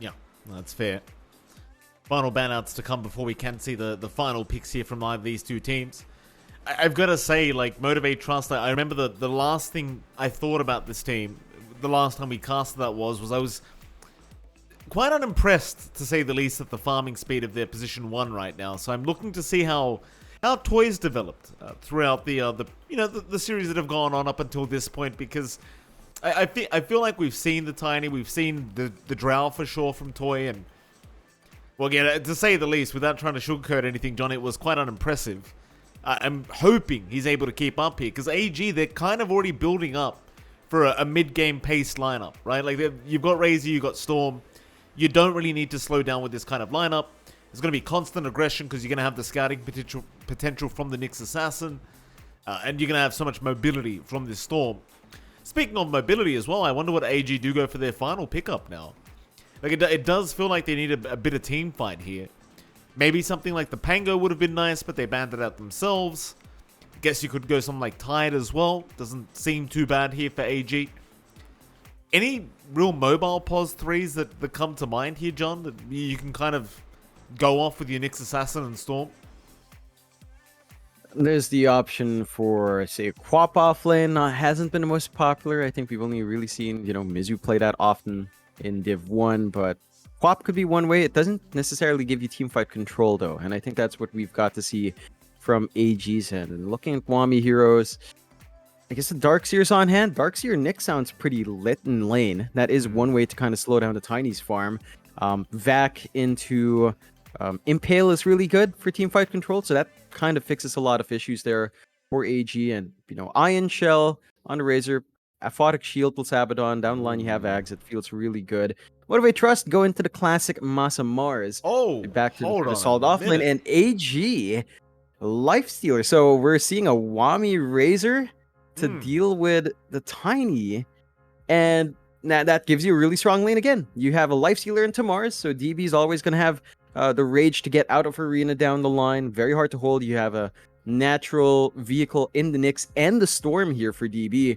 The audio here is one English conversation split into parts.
Yeah, that's fair. Final banouts to come before we can see the final picks here from either of these two teams. I've got to say, like, Motivate.Trust, I remember the last thing I thought about this team, the last time we casted that was I was quite unimpressed, to say the least, at the farming speed of their position 1 right now. So I'm looking to see how toys developed throughout the series that have gone on up until this point, because I feel like we've seen the Tiny, we've seen the Drow for sure from Toy, and well, again, to say the least, without trying to sugarcoat anything, John, it was quite unimpressive. I'm hoping he's able to keep up here, because AG, they're kind of already building up for a mid-game paced lineup, right? Like, you've got Razor, you've got Storm. You don't really need to slow down with this kind of lineup. There's going to be constant aggression, because you're going to have the scouting potential from the Nyx Assassin, and you're going to have so much mobility from this Storm. Speaking of mobility as well, I wonder what AG do go for their final pickup now. Like, it does feel like they need a bit of team fight here. Maybe something like the Pango would have been nice, but they banned it out themselves. Guess you could go something like Tide as well. Doesn't seem too bad here for AG. Any real mobile pos 3s that come to mind here, John, that you can kind of go off with your Nyx Assassin and Storm? There's the option for, say, a Quap off lane. Hasn't been the most popular. I think we've only really seen, Mizu play that often in Div 1, but Quap could be one way. It doesn't necessarily give you teamfight control, though, and I think that's what we've got to see from AG's end. And looking at Wami heroes, I guess the Darkseer's on hand. Darkseer Nyx sounds pretty lit in lane. That is one way to kind of slow down the Tiny's farm. Vac into Impale is really good for teamfight control, so that kind of fixes a lot of issues there for AG. And, Iron Shell on the Razor, Aphotic Shield plus Abaddon. Down the line, you have Ags. It feels really good. Motivate.Trust go into the classic Masa Mars. Back to the Assault offlane. And AG, Lifestealer. So we're seeing a Wami Razor to deal with the Tiny. And that gives you a really strong lane again. You have a Lifestealer into Mars, so DB is always going to have the Rage to get out of Arena down the line. Very hard to hold. You have a natural vehicle in the Nyx and the Storm here for DB.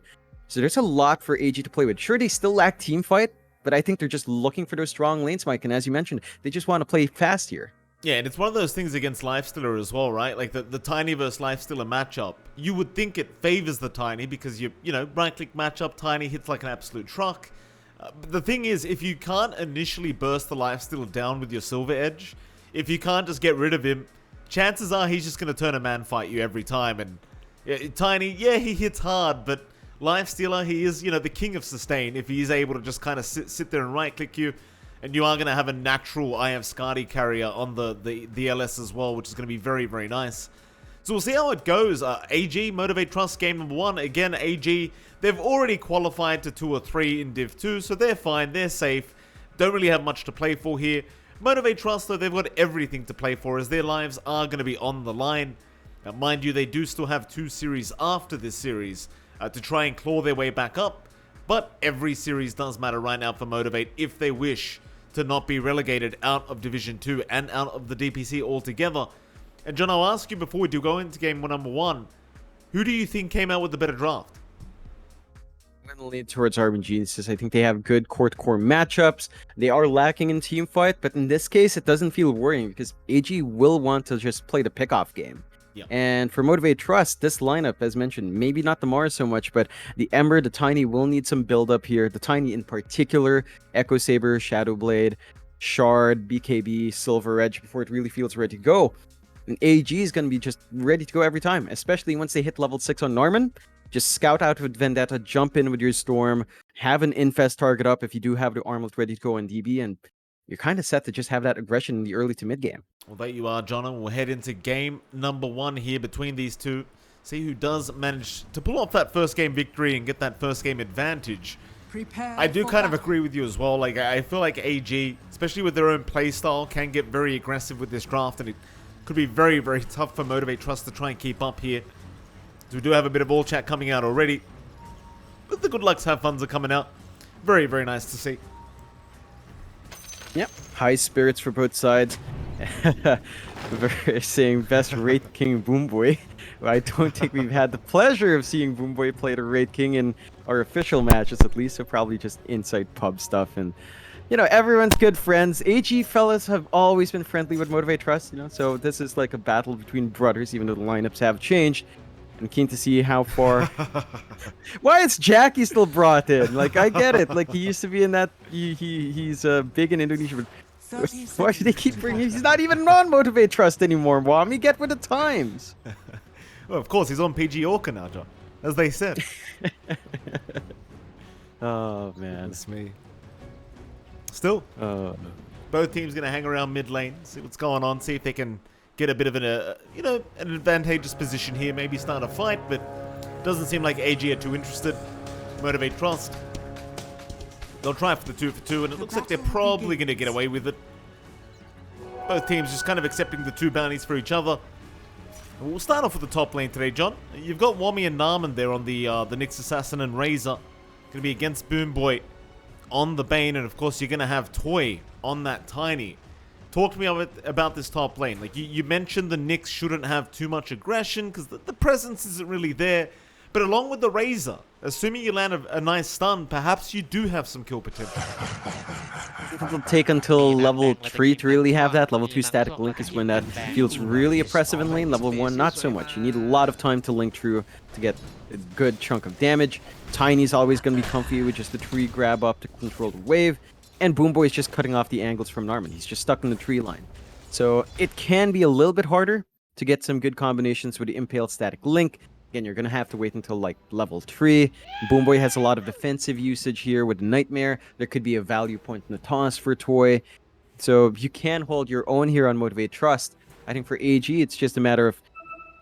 So there's a lot for AG to play with. Sure, they still lack team fight, but I think they're just looking for those strong lanes, Mike. And as you mentioned, they just want to play fast here. Yeah, and it's one of those things against Lifestealer as well, right? Like the Tiny versus Lifestealer matchup. You would think it favors the Tiny because right-click matchup, Tiny hits like an absolute truck. But the thing is, if you can't initially burst the Lifestealer down with your Silver Edge, if you can't just get rid of him, chances are he's just going to turn a man fight you every time. And Tiny, yeah, he hits hard, but Lifestealer, he is, the king of sustain. If he is able to just kind of sit there and right-click you, and you are going to have a natural I have Skadi carrier on the LS as well, which is going to be very, very nice. So we'll see how it goes. AG, Motivate.Trust, game number 1. Again, AG, they've already qualified to 2 or 3 in Div 2, so they're fine, they're safe. Don't really have much to play for here. Motivate.Trust, though, they've got everything to play for, as their lives are going to be on the line. Now, mind you, they do still have 2 series after this series to try and claw their way back up, but every series does matter right now for Motivate if they wish to not be relegated out of Division 2 and out of the DPC altogether. And John, I'll ask you before we do go into game number 1, who do you think came out with the better draft? I'm going to lean towards Arbin Geniuses. I think they have good core-to-core matchups. They are lacking in team fight, but in this case, it doesn't feel worrying because AG will want to just play the pickoff game. Yeah. And for Motivate.Trust, this lineup, as mentioned, maybe not the Mars so much, but the Ember, the Tiny will need some build-up here. The Tiny in particular, Echo Saber, Shadow Blade, Shard, BKB, Silver Edge, before it really feels ready to go. And AG is going to be just ready to go every time, especially once they hit level 6 on Norman. Just scout out with Vendetta, jump in with your Storm, have an Infest target up if you do have the Armlet ready to go on DB, and you're kind of set to just have that aggression in the early to mid game. Well, there you are, John, and we'll head into game number 1 here between these two. See who does manage to pull off that first game victory and get that first game advantage. I do kind of agree with you as well. Like, I feel like AG, especially with their own playstyle, can get very aggressive with this draft, and it could be very, very tough for Motivate.Trust to try and keep up here. So we do have a bit of all chat coming out already, but the good lucks have funs are coming out. Very, very nice to see. Yep, high spirits for both sides. We're saying best Wraith King Boomboy. I don't think we've had the pleasure of seeing Boomboy play the Wraith King in our official matches, at least. So probably just inside pub stuff. And everyone's good friends. AG fellas have always been friendly with Motivate.Trust, so this is like a battle between brothers, even though the lineups have changed. I'm keen to see how far. Why is Jackie still brought in? Like, I get it. Like, he used to be in that. He's big in Indonesia, but why do they keep bringing? He's not even on Motivate.Trust anymore. Wami, get with the times. Well, of course, he's on PG Orca now, John, as they said. Oh man, it's me. Still, both teams going to hang around mid lane, see what's going on, see if they can get a bit of an advantageous position here, maybe start a fight, but doesn't seem like AG are too interested. Motivate.Trust. They'll try for the 2-for-2, and it looks like they're probably going to get away with it. Both teams just kind of accepting the 2 bounties for each other. And we'll start off with the top lane today, John. You've got Wami and Narman there on the Nyx Assassin and Razor. Going to be against Boomboy on the Bane, and of course you're going to have Toy on that Tiny. Talk to me about this top lane. Like you mentioned, the Nyx shouldn't have too much aggression because the presence isn't really there. But along with the Razor, assuming you land a nice stun, perhaps you do have some kill potential. It'll take until level 3 to really have that. Level 2 static link is when that feels really oppressive in lane. Level 1, not so much. You need a lot of time to link through to get a good chunk of damage. Tiny's always going to be comfy with just the tree grab up to control the wave. And Boomboy is just cutting off the angles from Narman. He's just stuck in the tree line. So it can be a little bit harder to get some good combinations with the Impale static link. Again, you're going to have to wait until like level 3. Boomboy has a lot of defensive usage here with the Nightmare. There could be a value point in the toss for Toy. So you can hold your own here on Motivate.Trust. I think for AG, it's just a matter of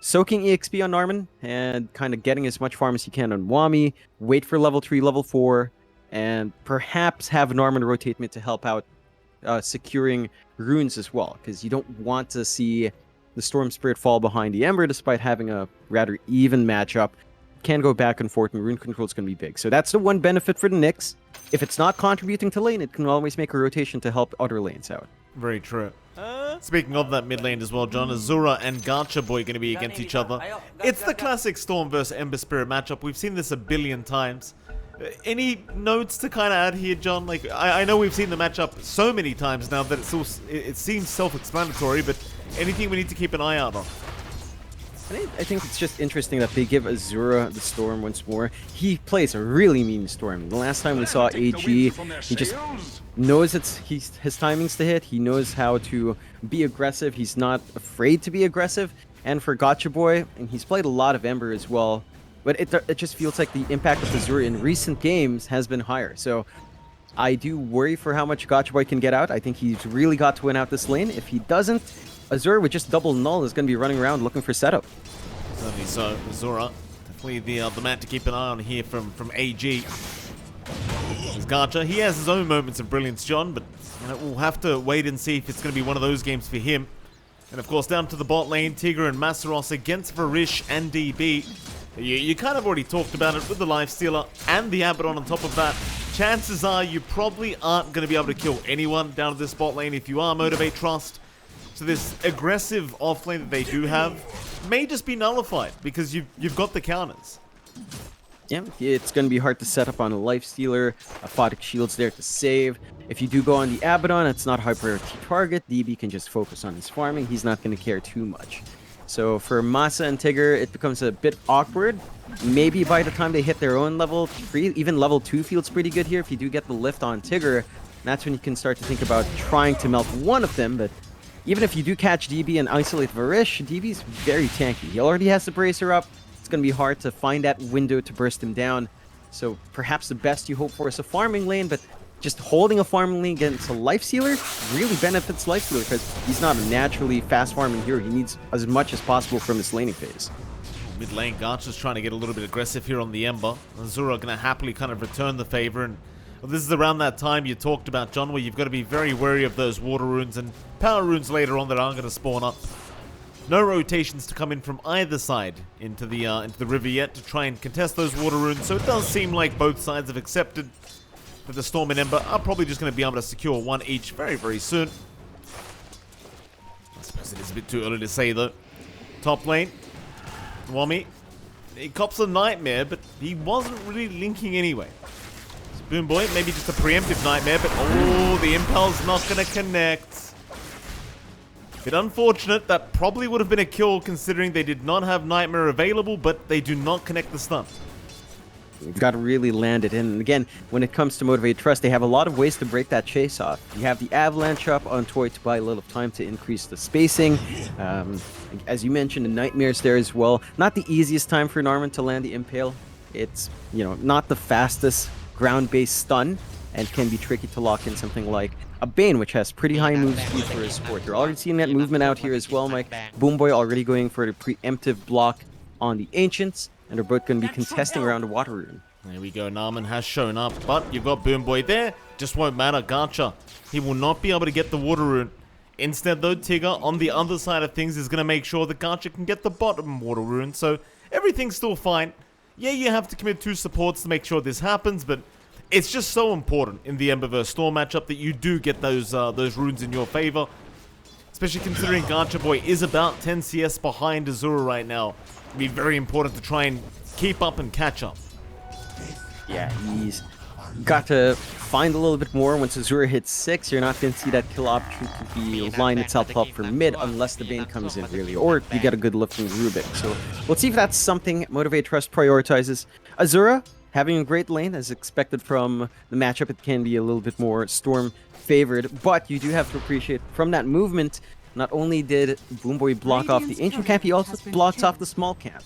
soaking EXP on Narman and kind of getting as much farm as you can on Wami. Wait for level 3, level 4, and perhaps have Narman rotate mid to help out securing runes as well. Because you don't want to see the Storm Spirit fall behind the Ember despite having a rather even matchup. Can go back and forth, and rune control is going to be big. So that's the one benefit for the Nyx. If it's not contributing to lane, it can always make a rotation to help other lanes out. Very true. Speaking of that mid lane as well, John, Azura and Gacha Boy going to be against each other. It's the classic Storm versus Ember Spirit matchup. We've seen this a billion times. Any notes to kind of add here, John? Like, I know we've seen the matchup so many times now that it seems self-explanatory, but anything we need to keep an eye out on? I think it's just interesting that they give Azura the Storm once more. He plays a really mean Storm. The last time we saw AG, he just knows his timings to hit. He knows how to be aggressive. He's not afraid to be aggressive. And for Gacha Boy, and he's played a lot of Ember as well, but it just feels like the impact of Azura in recent games has been higher. So I do worry for how much Gacha Boy can get out. I think he's really got to win out this lane. If he doesn't, Azura with just double null is going to be running around looking for setup. Certainly so. Azura, definitely the man to keep an eye on here from AG. There's Gacha. He has his own moments of brilliance, John, but we'll have to wait and see if it's going to be one of those games for him. And of course, down to the bot lane, Tigger and Masaros against Varish and DB. You kind of already talked about it with the Lifestealer and the Abaddon on top of that. Chances are you probably aren't going to be able to kill anyone down at this bot lane if you are Motivate.Trust. So this aggressive offlane that they do have may just be nullified because you've got the counters. Yeah, it's going to be hard to set up on a Lifestealer. Aphotic Shield's there to save. If you do go on the Abaddon, it's not a high priority target. DB can just focus on his farming. He's not going to care too much. So for Masa and Tigger, it becomes a bit awkward. Maybe by the time they hit their own level 3, even level 2 feels pretty good here. If you do get the lift on Tigger, that's when you can start to think about trying to melt one of them. But even if you do catch DB and isolate Varish, DB's very tanky. He already has the Bracer up. It's going to be hard to find that window to burst him down. So perhaps the best you hope for is a farming lane, but just holding a farming lane against a Lifestealer really benefits Lifestealer because he's not a naturally fast farming hero. He needs as much as possible from his laning phase. Mid lane, Gacha's trying to get a little bit aggressive here on the Ember. Azura going to happily kind of return the favor, and well, this is around that time you talked about, John, where you've got to be very wary of those water runes and power runes later on that aren't going to spawn up. No rotations to come in from either side into the river yet to try and contest those water runes, so it does seem like both sides have accepted that the Storm and Ember are probably just going to be able to secure one each very, very soon. I suppose it is a bit too early to say, though. Top lane, Wami. He cops a Nightmare, but he wasn't really linking anyway. Boom Boy, maybe just a preemptive nightmare, but oh, the impul's not going to connect. Bit unfortunate. That probably would have been a kill considering they did not have Nightmare available, but they do not connect the stun. You've got to really land it in. And again, when it comes to Motivate.Trust, they have a lot of ways to break that chase off. You have the Avalanche up on Toy to buy a little time to increase the spacing. As you mentioned, the Nightmare's there as well. Not the easiest time for Norman to land the Impale. It's, not the fastest ground-based stun, and can be tricky to lock in something like a Bane, which has pretty high move speed for his support. You're already seeing that movement out here as well, Mike. Boomboy already going for the preemptive block on the Ancients, and they're both going to be contesting around the Water Rune. There we go, Narman has shown up, but you've got Boomboy there. Just won't matter, Gacha. He will not be able to get the Water Rune. Instead, though, Tigger, on the other side of things, is going to make sure that Gacha can get the bottom Water Rune, so everything's still fine. Yeah, you have to commit 2 supports to make sure this happens, but it's just so important in the Ember vs Storm matchup that you do get those runes in your favor. Especially considering Gacha Boy is about 10 CS behind Azura right now. It'd be very important to try and keep up and catch up. Yeah, he's got to find a little bit more. Once Azura hits 6, you're not going to see that kill opportunity line itself up for mid unless the Bane comes in, really. Or you get a good look from Rubik. So let's see if that's something Motivate.Trust prioritizes. Azura having a great lane, as expected from the matchup. It can be a little bit more Storm favored, but you do have to appreciate from that movement, not only did Boomboy block off the Ancient Camp, he also blocks off the small camp.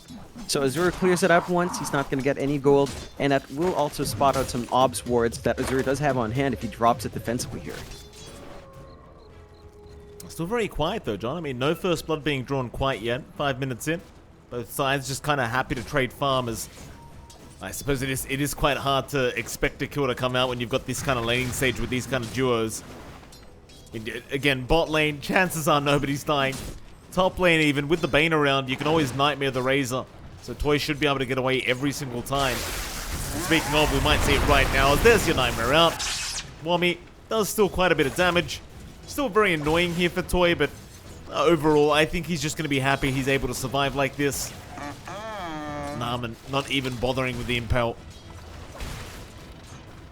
So Azura clears it out once, he's not going to get any gold, and that will also spot out some obs wards that Azura does have on hand if he drops it defensively here. Still very quiet though, John. I mean, no first blood being drawn quite yet. 5 minutes in. Both sides just kind of happy to trade farmers. I suppose it is quite hard to expect a kill to come out when you've got this kind of laning stage with these kind of duos. Again, bot lane, chances are nobody's dying. Top lane even, with the Bane around, you can always Nightmare the Razor. So Toy should be able to get away every single time. Speaking of, we might see it right now. There's your Nightmare out. Wommy does still quite a bit of damage. Still very annoying here for Toy, but overall, I think he's just going to be happy he's able to survive like this. Narman not even bothering with the Impel.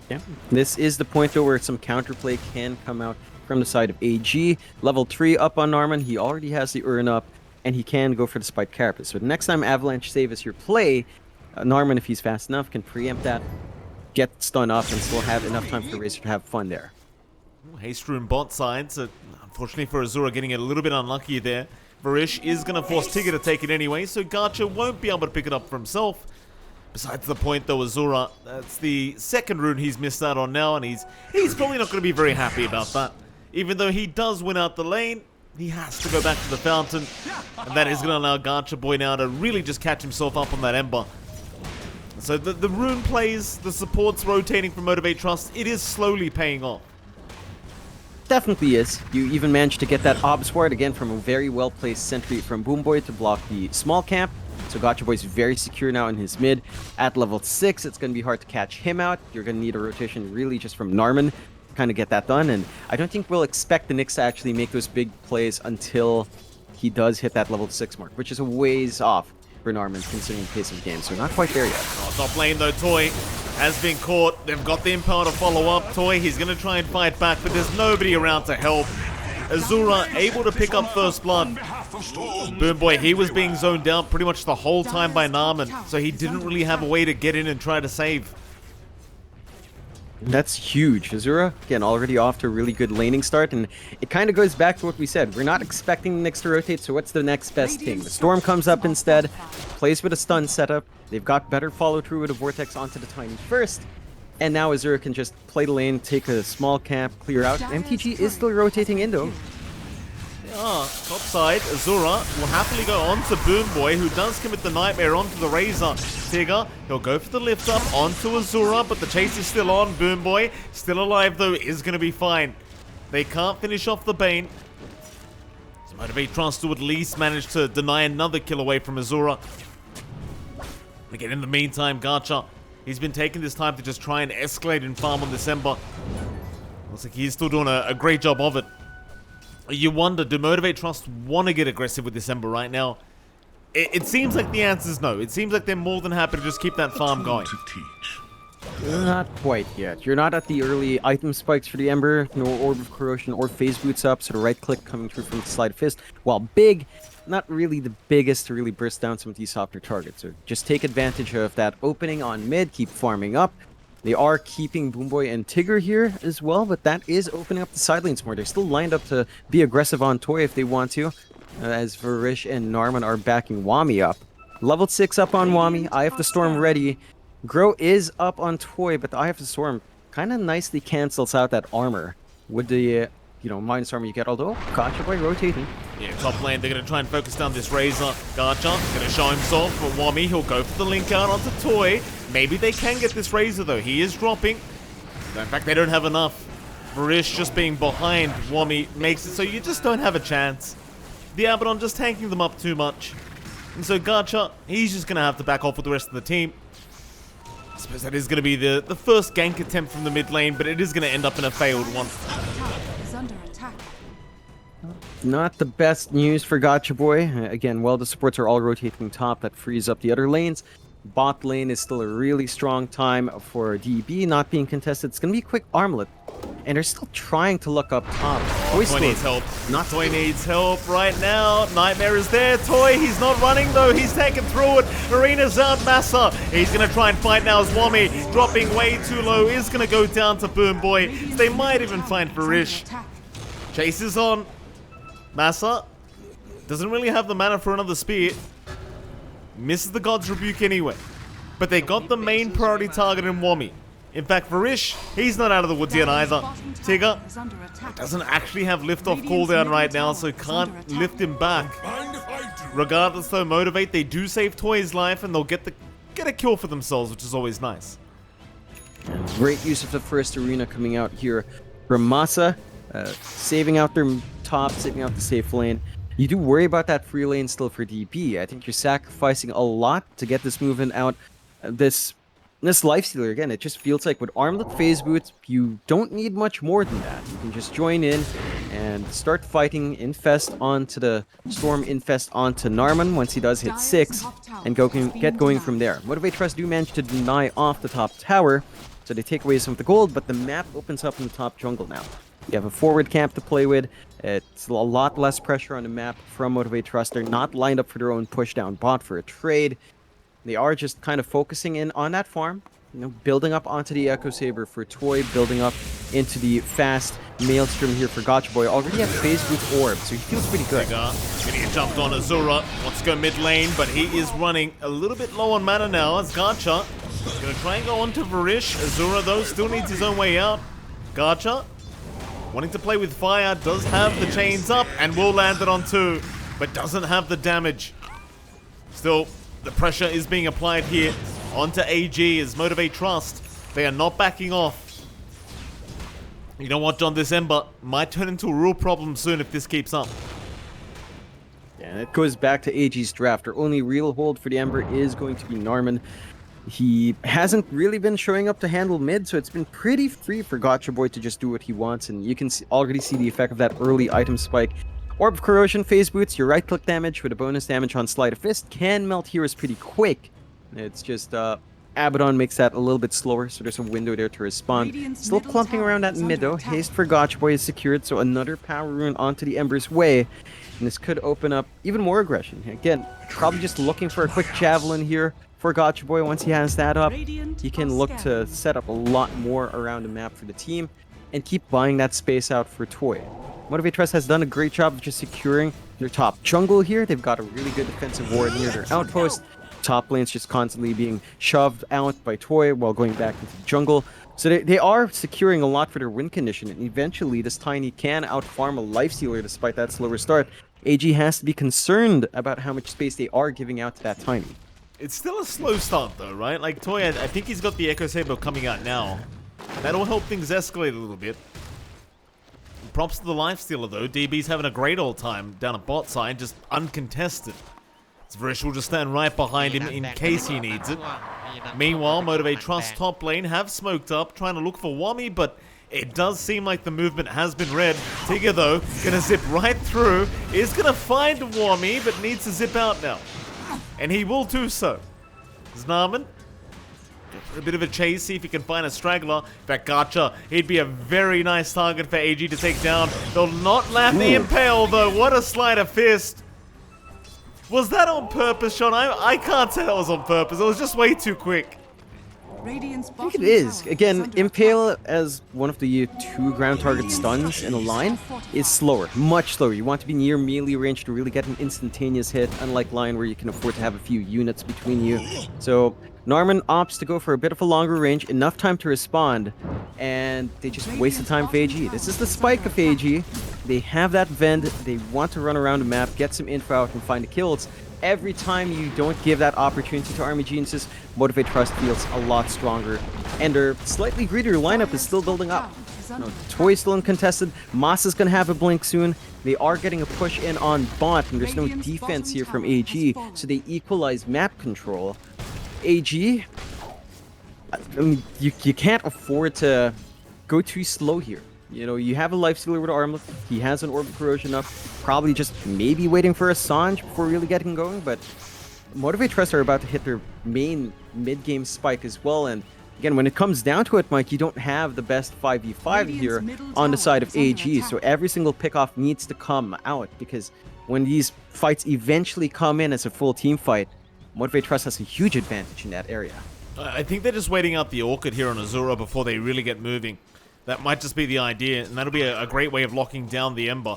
Yeah, this is the point though where some counterplay can come out from the side of AG. Level 3 up on Narman. He already has the urn up, and he can go for the Spike Carapace. So the next time Avalanche Save is your play, Narman, if he's fast enough, can preempt that, get stun up, and still have enough time for Razor to have fun there. Haste Rune bot side, so unfortunately for Azura getting a little bit unlucky there. Varish is going to force Tigger to take it anyway, so Gacha won't be able to pick it up for himself. Besides the point though, Azura, that's the second rune he's missed out on now, and he's probably not going to be very happy about that. Even though he does win out the lane, he has to go back to the fountain, and that is going to allow Gacha Boy now to really just catch himself up on that Ember. So the rune plays, the supports rotating from Motivate.Trust, it is slowly paying off. Definitely is. You even managed to get that Obs Ward again from a very well-placed sentry from Boomboy to block the small camp. So Gacha Boy's very secure now in his mid. At level 6, it's going to be hard to catch him out. You're going to need a rotation really just from Narman to kind of get that done. And I don't think we'll expect the Nyx to actually make those big plays until he does hit that level 6 mark, which is a ways off for Narman considering the pace of the game. So not quite there yet. Oh, top lane though, Toy has been caught. They've got the Impel to follow up. Toy, he's going to try and fight back, but there's nobody around to help. Azura able to pick up first blood. Boomboy, he was being zoned out pretty much the whole time by Narman, so he didn't really have a way to get in and try to save. That's huge. Azura, again, already off to a really good laning start, and it kind of goes back to what we said. We're not expecting the Nyx to rotate, so what's the next best thing? The Storm comes up instead, plays with a stun setup. They've got better follow-through with a Vortex onto the Tiny first, and now Azura can just play the lane, take a small camp, clear out. MTG is still rotating in, though. Yeah, top side, Azura will happily go on to Boomboy, who does commit the Nightmare onto the Razor. Tigger, he'll go for the lift up onto Azura, but the chase is still on. Boomboy, still alive though, is going to be fine. They can't finish off the Bane. So Motivate.Trust to at least manage to deny another kill away from Azura. Again, in the meantime, Gacha, he's been taking this time to just try and escalate and farm on this Ember. Looks like he's still doing a great job of it. You wonder, do Motivate.Trust want to get aggressive with this Ember right now? It seems like the answer is no. It seems like they're more than happy to just keep that farm going. Not quite yet. You're not at the early item spikes for the Ember, nor Orb of Corrosion or Phase Boots up, so the right click coming through from the Sleight of Fist, while big, not really the biggest to really burst down some of these softer targets. So just take advantage of that opening on mid, keep farming up. They are keeping Boomboy and Tigger here as well, but that is opening up the side lanes more. They're still lined up to be aggressive on Toy if they want to, as Varish and Narman are backing Wami up. Level 6 up on Wami, Eye of the Storm ready. Grow is up on Toy, but the Eye of the Storm kind of nicely cancels out that armor with the, minus armor you get, although Gotcha Boy rotating. Yeah, top lane, they're going to try and focus down this Razor. Gotcha going to show himself, but Wami, he'll go for the link out onto Toy. Maybe they can get this Razor, though. He is dropping. In fact, they don't have enough. Varish just being behind Wami makes it so you just don't have a chance. The Abaddon just tanking them up too much. And so Gotcha, he's just going to have to back off with the rest of the team. I suppose that is going to be the first gank attempt from the mid lane, but it is going to end up in a failed one. Not the best news for Gotcha Boy. Again, while the supports are all rotating top, that frees up the other lanes. Bot lane is still a really strong time for DB, not being contested. It's going to be a quick armlet. And they're still trying to look up top. Toy needs help. Toy needs help right now. Nightmare is there. Toy, he's not running though. He's taken through it. Arena's out. Massa, he's going to try and fight now as Wami, dropping way too low, is going to go down to Boomboy. They might even find Varish. Chase is on. Massa doesn't really have the mana for another spear. Misses the God's Rebuke anyway. But they got the main priority target in Wami. In fact, Varish, he's not out of the woods yet either. Tigger doesn't actually have lift-off cooldown right now, so can't lift him back. Regardless though, Motivate, they do save Toy's life and they'll get a kill for themselves, which is always nice. And great use of the first arena coming out here from Massa. Saving out their top, saving out the safe lane. You do worry about that free lane still for DP. I think you're sacrificing a lot to get this movement out. This lifestealer, again, it just feels like with Armlet Phase Boots, you don't need much more than that. You can just join in and start fighting, infest onto the Storm, infest onto Narman once he does hit 6, and get going from there. Motivate.Trust do manage to deny off the top tower, so they take away some of the gold, but the map opens up in the top jungle now. You have a forward camp to play with. It's a lot less pressure on the map from Motivate.Trust. They're not lined up for their own push-down bot for a trade. They are just kind of focusing in on that farm, building up onto the Echo Saber for Toy, building up into the fast Maelstrom here for Gotcha Boy. Already have Phase Boots Orb, so he feels pretty good. Gonna get jumped on Azura. Wants to go mid lane, but he is running a little bit low on mana now as Gotcha. Gonna try and go onto Varish. Azura, though, still needs his own way out. Gotcha, wanting to play with fire, does have the chains up and will land it on 2, but doesn't have the damage. Still, the pressure is being applied here onto AG as Motivate.Trust. They are not backing off. You know what, John? This Ember might turn into a real problem soon if this keeps up. Yeah, and it goes back to AG's draft. Our only real hold for the Ember is going to be Narman. He hasn't really been showing up to handle mid, so it's been pretty free for Gotcha Boy to just do what he wants, and you can already see the effect of that early item spike. Orb of Corrosion, Phase Boots, your right-click damage with a bonus damage on Sleight of Fist can melt heroes pretty quick. It's just, Abaddon makes that a little bit slower, so there's a window there to respond. Still clumping around that mid, though. Haste for Gotcha Boy is secured, so another power rune onto the Ember's way. And this could open up even more aggression. Again, probably just looking for a quick Javelin here for Gotcha Boy. Once he has that up, he can look to set up a lot more around the map for the team and keep buying that space out for Toy. Motivate.Trust has done a great job of just securing their top jungle here. They've got a really good defensive ward near their outpost. Top lane's just constantly being shoved out by Toy while going back into the jungle. So they are securing a lot for their win condition, and eventually this Tiny can outfarm a Lifestealer despite that slower start. AG has to be concerned about how much space they are giving out to that Tiny. It's still a slow start though, right? Like Toy, I think he's got the Echo Saber coming out now. That'll help things escalate a little bit. Props to the Lifestealer though. DB's having a great old time down a bot side, just uncontested. Varish will just stand right behind him in case he needs it. Meanwhile, Motivate.Trust top lane have smoked up, trying to look for Wami, but it does seem like the movement has been read. Tigger though, gonna zip right through, is gonna find Wami, but needs to zip out now. And he will do so. Narman a bit of a chase, see if he can find a straggler. In fact, Gacha, he'd be a very nice target for AG to take down. They'll not land the impale, though. What a sleight of fist. Was that on purpose, Sean? I can't say that was on purpose. It was just way too quick. I think it is. Again, Impale as one of the 2 ground target stuns in a line is slower, much slower. You want to be near melee range to really get an instantaneous hit, unlike Lion where you can afford to have a few units between you. So Narman opts to go for a bit of a longer range, enough time to respond, and they just waste the time for AG. This is the spike of AG. They have that vend, they want to run around the map, get some info out and find the kills. Every time you don't give that opportunity to Army Geniuses, Motivate.Trust feels a lot stronger. And their slightly greedier lineup is still building up. No, Toy's still uncontested. Moss is going to have a blink soon. They are getting a push in on bot, and there's no defense here from AG, so they equalize map control. AG, I mean, you can't afford to go too slow here. You know, you have a lifestealer with Armlet, he has an Orb of Corrosion up, probably just maybe waiting for a Sange before really getting going, but Motivate.Trust are about to hit their main mid-game spike as well, and again, when it comes down to it, Mike, you don't have the best 5v5 here on the side of AG, so every single pickoff needs to come out, because when these fights eventually come in as a full team fight, Motivate.Trust has a huge advantage in that area. I think they're just waiting out the Orchid here on Azura before they really get moving. That might just be the idea, and that'll be a great way of locking down the Ember.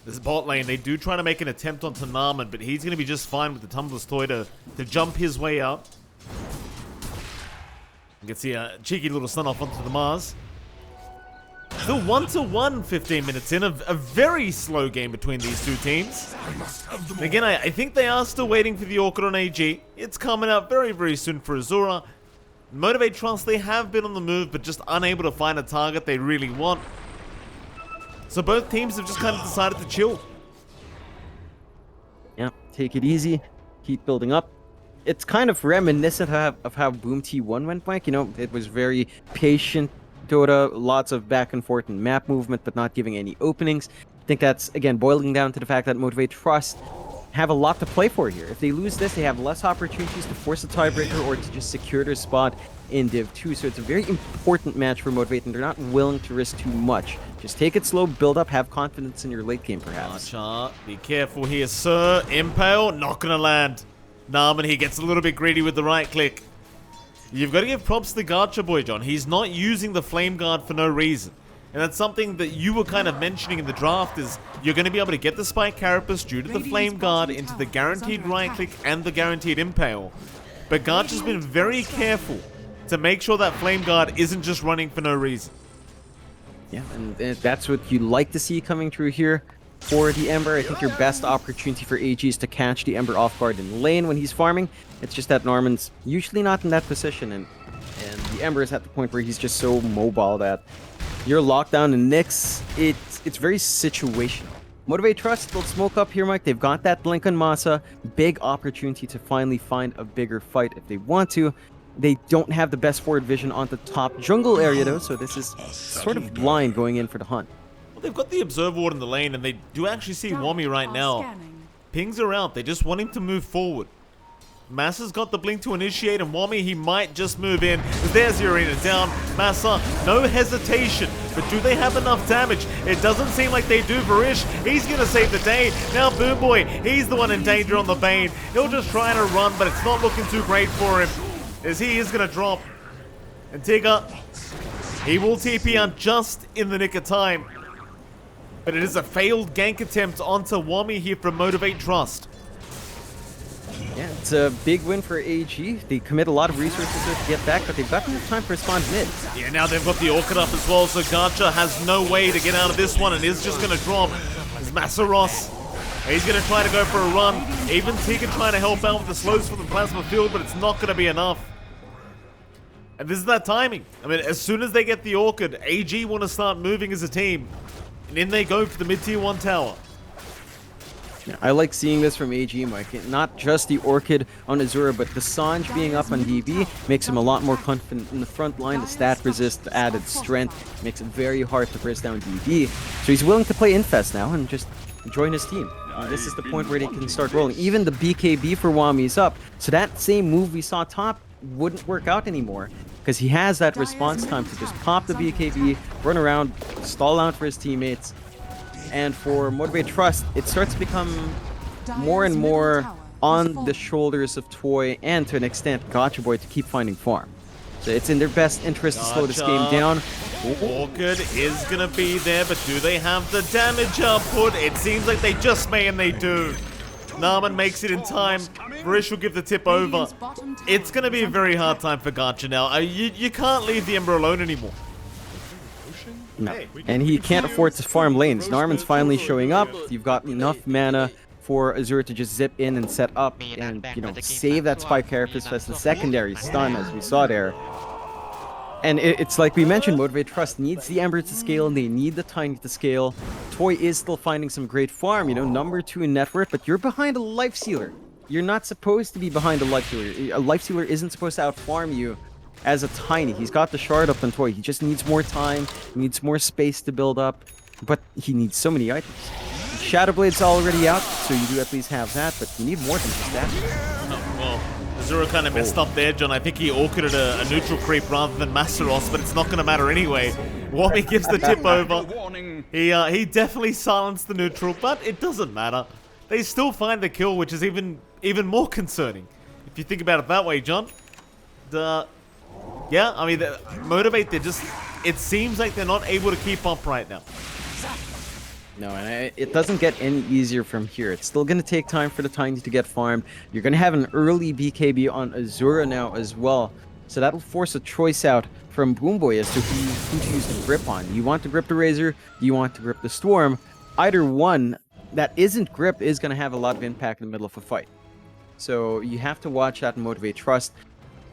This bot lane, they do try to make an attempt onto Narman, but he's going to be just fine with the Tumbler's Toy to jump his way out. You can see a cheeky little stun off onto the Mars. Still 1-1, 15 minutes in. A very slow game between these two teams. And again, I think they are still waiting for the Orchid on AG. It's coming out very, very soon for Azura. Motivate.Trust, they have been on the move, but just unable to find a target they really want. So both teams have just kind of decided to chill. Yeah, take it easy, keep building up. It's kind of reminiscent of how Boom T1 went, Mike. You know, it was very patient Dota, lots of back and forth and map movement, but not giving any openings. I think that's, again, boiling down to the fact that Motivate.Trust have a lot to play for here. If they lose this, they have less opportunities to force a tiebreaker or to just secure their spot in Div 2. So it's a very important match for Motivate, and they're not willing to risk too much. Just take it slow, build up, have confidence in your late game, perhaps. Gacha, be careful here, sir. Impale, not gonna land. Narman, he gets a little bit greedy with the right click. You've got to give props to Gacha Boy, John. He's not using the Flame Guard for no reason. And that's something that you were kind of mentioning in the draft, is you're going to be able to get the Spike Carapace due to the Flame Guard into the guaranteed right click and the guaranteed Impale. But Gacha's been very careful to make sure that Flame Guard isn't just running for no reason. Yeah, and that's what you like to see coming through here. For the Ember, I think your best opportunity for AG is to catch the Ember off guard in lane when he's farming. It's just that Norman's usually not in that position, and the Ember is at the point where he's just so mobile that you're locked down in Nyx. It's very situational. Motivate.Trust will smoke up here, Mike. They've got that blink on Masa. Big opportunity to finally find a bigger fight if they want to. They don't have the best forward vision on the top jungle area, though, so this is sort of blind going in for the hunt. Well, they've got the Observer Ward in the lane, and they do actually see Wami right now. Pings are out. They just want him to move forward. Massa's got the blink to initiate, and Wami, he might just move in. There's the arena down. Massa, no hesitation. But do they have enough damage? It doesn't seem like they do. Varish, he's going to save the day. Now Boom Boy, he's the one in danger on the Bane. He'll just try to run, but it's not looking too great for him, as he is going to drop. And Tigger, he will TP out just in the nick of time. But it is a failed gank attempt onto Wami here from Motivate.Trust. Yeah, it's a big win for AG. They commit a lot of resources to get back, but they've got enough time to respond mid. Yeah, now they've got the Orchid up as well, so Gacha has no way to get out of this one and is just going to drop. It's Massaros. He's going to try to go for a run. Even Tika trying to help out with the slows for the plasma field, but it's not going to be enough. And this is that timing. I mean, as soon as they get the Orchid, AG want to start moving as a team. And in they go for the mid-tier 1 tower. Yeah, I like seeing this from AG, Mike. Not just the Orchid on Azura, but the Sange being up on DB makes him a lot more confident in the front line. The stat resist, the added strength, makes it very hard to burst down DB. So he's willing to play Infest now and just join his team. And this is the point where they can start rolling. Even the BKB for Wami is up. So that same move we saw top, wouldn't work out anymore because he has that response time to just pop the BKB, run around, stall out for his teammates. And for Motivate.Trust, it starts to become more and more on the shoulders of Toy and, to an extent, Gotcha Boy to keep finding farm. So it's in their best interest to slow this game down. Orchid is going to be there, but do they have the damage output? It seems like they just may, and they do. Narman makes it in time. Varish will give the tip over. It's going to be a very hard time for Gotcha now. You can't leave the Ember alone anymore. No. And he can't afford to farm lanes. Narman's finally showing up. You've got enough mana for Azure to just zip in and set up and, you know, save that Spike Carapace as the secondary stun, as we saw there. And it's like we mentioned, Motivate.Trust needs the Ember to scale, and they need the Tiny to scale. Toy is still finding some great farm, you know, number 2 in net worth, but you're behind a Life Stealer. You're not supposed to be behind a Life Stealer. A Life Stealer isn't supposed to outfarm you as a Tiny. He's got the shard up on Toy. He just needs more time, he needs more space to build up, but he needs so many items. Shadow Blade's already out, so you do at least have that, but you need more than just that. Oh, well, Azura kind of messed up there, John. I think he orchided a neutral creep rather than Masteros, but it's not going to matter anyway. Wami gives the tip over. He definitely silenced the neutral, but it doesn't matter. They still find the kill, which is even more concerning, if you think about it that way, John. Yeah, I mean, Motivate, it seems like they're not able to keep up right now. No, and it doesn't get any easier from here. It's still going to take time for the Tiny to get farmed. You're going to have an early BKB on Azura now as well. So that'll force a choice out from Boomboy as to who to use the grip on. Do you want to grip the Razor? Do you want to grip the Storm? Either one that isn't grip is going to have a lot of impact in the middle of a fight. So you have to watch that and Motivate.Trust.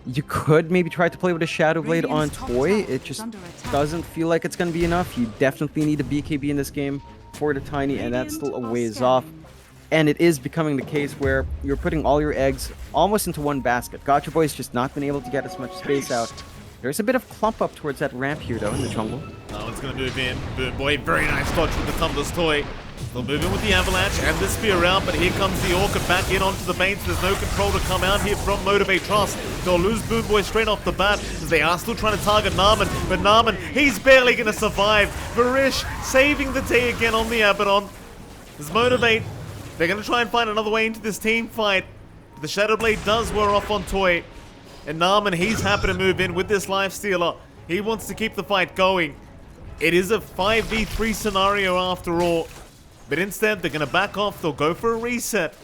You could maybe try to play with a Shadow Blade on Toy. It just doesn't feel like it's going to be enough. You definitely need a BKB in this game for the Tiny, and that's still a ways off. And it is becoming the case where you're putting all your eggs almost into one basket. Gotcha Boy's just not been able to get as much space out. There's a bit of clump up towards that ramp here, though, in the jungle. No one's going to move in. Boomboy, very nice dodge with the Tumbler's Toy. They'll move in with the Avalanche and the Spear out, but here comes the Orca back in onto the base. There's no control to come out here from Motivate.Trust. They'll lose Boomboy straight off the bat as they are still trying to target Narman, but Narman, he's barely going to survive. Varish saving the day again on the Abaddon. There's Motivate. They're going to try and find another way into this team fight. The Shadow Blade does wear off on Toy. And Narman, he's happy to move in with this Life Stealer. He wants to keep the fight going. It is a 5v3 scenario after all. But instead, they're going to back off. They'll go for a reset.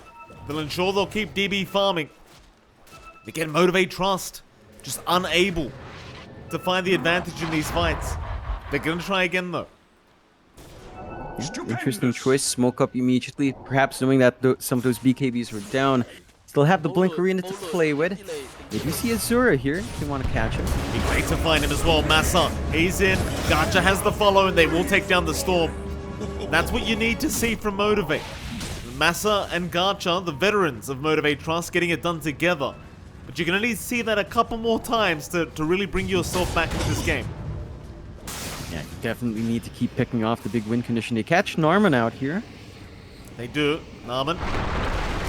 They'll ensure they'll keep DB farming. Again, Motivate.Trust, just unable to find the advantage in these fights. They're going to try again, though. Interesting choice. Smoke up immediately, perhaps knowing that some of those BKBs were down. Still have the Blink Arena to play with. Did you see Azura here if you want to catch him? Be great to find him as well. Massa, he's in. Gotcha has the follow, and they will take down the Storm. That's what you need to see from Motivate. Massa and Gotcha, the veterans of Motivate.Trust, getting it done together. But you can only see that a couple more times to really bring yourself back into this game. Yeah, you definitely need to keep picking off the big win condition. They catch Narman out here. They do. Narman.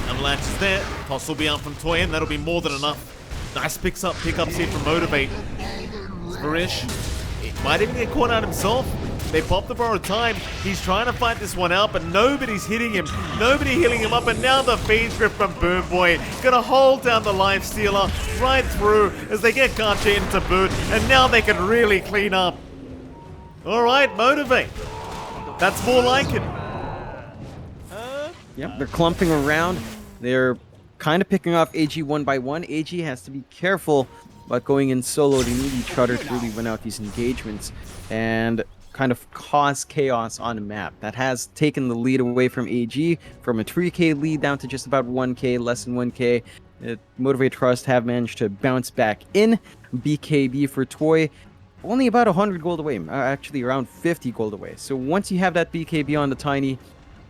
Avalanche is there. Toss will be out from Toy, and that'll be more than enough. Nice pickups here from Motivate. Varish. He might even get caught out himself. They pop the borrowed time. He's trying to fight this one out, but nobody's hitting him. Nobody healing him up, and now the feed grip from Boomboy. Gonna hold down the Life Stealer right through as they get Gotcha into boot, and now they can really clean up. Alright, Motivate. That's more like it. Yep, they're clumping around. They're kind of picking off AG one by one. AG has to be careful about going in solo. They need each other to really win out these engagements and kind of cause chaos on the map. That has taken the lead away from AG from a 3k lead down to just about 1k, less than 1k. Motivate.Trust have managed to bounce back in. BKB for Toy, only about 100 gold away, actually around 50 gold away. So once you have that BKB on the Tiny,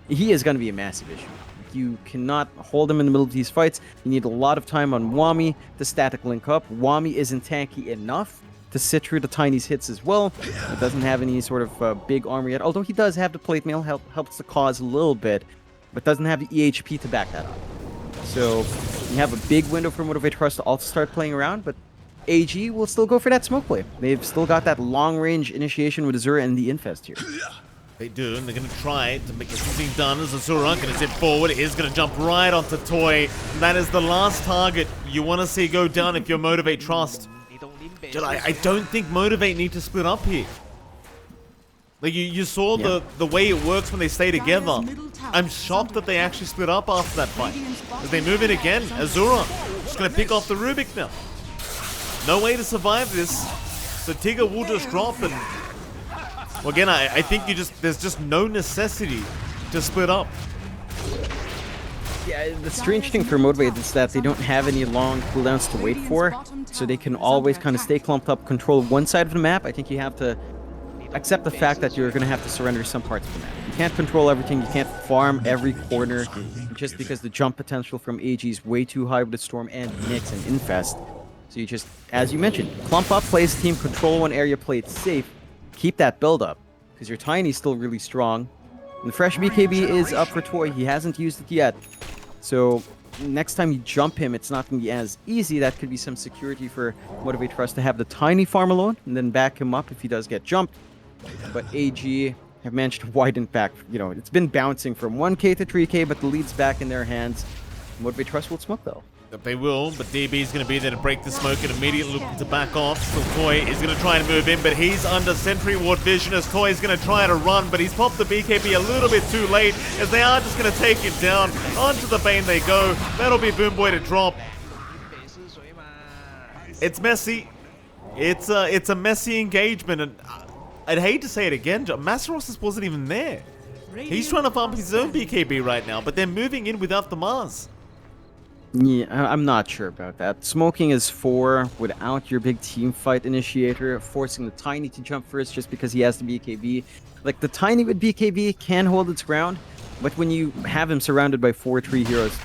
he is going to be a massive issue. You cannot hold him in the middle of these fights. You need a lot of time on Wami to static link up. Wami isn't tanky enough to sit through the Tiny's hits as well. It doesn't have any sort of big armor yet, although he does have the plate mail, helps the cause a little bit, but doesn't have the EHP to back that up. So you have a big window for Motivate.Trust to also start playing around, but AG will still go for that smoke play. They've still got that long-range initiation with Azura and the Infest here. They do, and they're going to try to make something done as Azura going to zip forward. It is going to jump right onto Toy. That is the last target you want to see go down if you're Motivate.Trust. I don't think Motivate need to split up here. Like, you saw the way it works when they stay together. I'm shocked that they actually split up after that fight. As they move in again, Azura just going to pick off the Rubik now. No way to survive this. So Tigger will just drop and... Well, again, I think there's just no necessity to split up. Yeah, the strange thing for Motivate is that they don't have any long cooldowns to wait for, so they can always kind of stay clumped up, control one side of the map. I think you have to accept the fact that you're going to have to surrender some parts of the map. You can't control everything, you can't farm every corner, just because the jump potential from AG is way too high with the Storm and Nyx and Infest. So you just, as you mentioned, clump up, play as a team, control one area, play it safe, keep that build up, because your Tiny's still really strong. And the fresh BKB is up for Toy, he hasn't used it yet. So next time you jump him, it's not going to be as easy. That could be some security for Motivate.Trust to have the Tiny farm alone and then back him up if he does get jumped. But AG have managed to widen back. You know, it's been bouncing from 1k to 3k, but the lead's back in their hands. Motivate.Trust will smoke though. They will, but DB is going to be there to break the smoke and immediately looking to back off. So Toy is going to try and move in, but he's under Sentry Ward vision as Toy is going to try to run, but he's popped the BKB a little bit too late as they are just going to take him down. Onto the Bane they go. That'll be Boomboy to drop. It's messy. It's a messy engagement, and I'd hate to say it again, Masaros wasn't even there. He's trying to farm his own BKB right now, but they're moving in without the Mars. Yeah, I'm not sure about that. Smoking is 4 without your big team fight initiator, forcing the Tiny to jump first just because he has the BKB. Like, the Tiny with BKB can hold its ground, but when you have him surrounded by 4-3 heroes,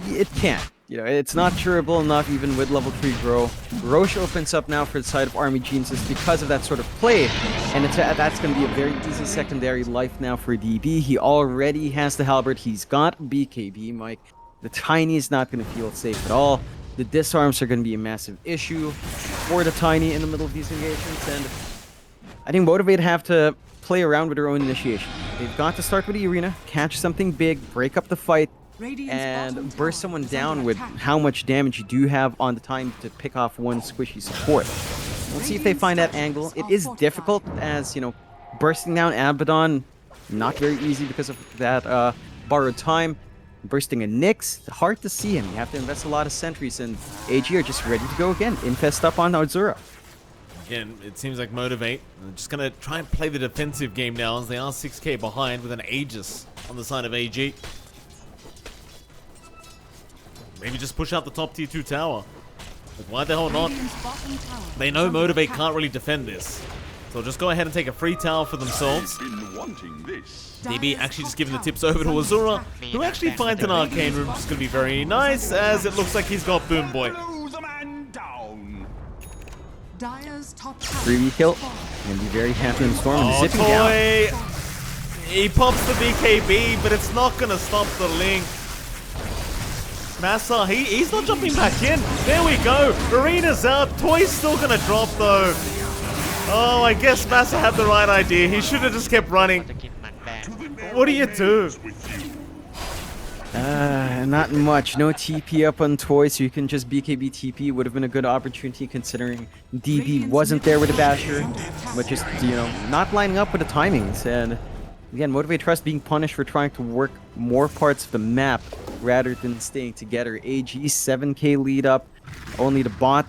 it can't. You know, it's not durable enough even with level 3 grow. Roche opens up now for the side of Army Geniuses because of that sort of play, and that's going to be a very easy secondary life now for DB. He already has the Halberd, he's got BKB, Mike. The Tiny is not going to feel safe at all. The disarms are going to be a massive issue for the Tiny in the middle of these engagements, and I think Motivate have to play around with their own initiation. They've got to start with the arena, catch something big, break up the fight, and burst someone down with how much damage you do have on the Tiny to pick off one squishy support. We'll see if they find that angle. It is difficult as, you know, bursting down Abaddon, not very easy because of that borrowed time. Bursting a Nyx, hard to see him. You have to invest a lot of sentries, and AG are just ready to go again. Infest up on Azura. Yeah, it seems like Motivate are just going to try and play the defensive game now as they are 6k behind with an Aegis on the side of AG. Maybe just push out the top tier 2 tower. Like, why the hell not? They know Motivate can't really defend this. So just go ahead and take a free tower for themselves. DB actually just giving the tips over to Azura, who actually finds an arcane room, which is going to be very nice, as it looks like he's got Boom Boy. 3v kill, and be very happy in the Storm and zipping Toy. down. He pops the BKB, but it's not going to stop the Link. Massa, he's not jumping back in. There we go. Arena's out. Toy's still going to drop, though. Oh, I guess Massa had the right idea. He should have just kept running. What do you do? Not much. No TP up on Toy, so you can just BKB TP. Would have been a good opportunity considering DB wasn't there with the Basher, but just, you know, not lining up with the timings. And again, Motivate.Trust being punished for trying to work more parts of the map rather than staying together. AG 7k lead up. Only the bot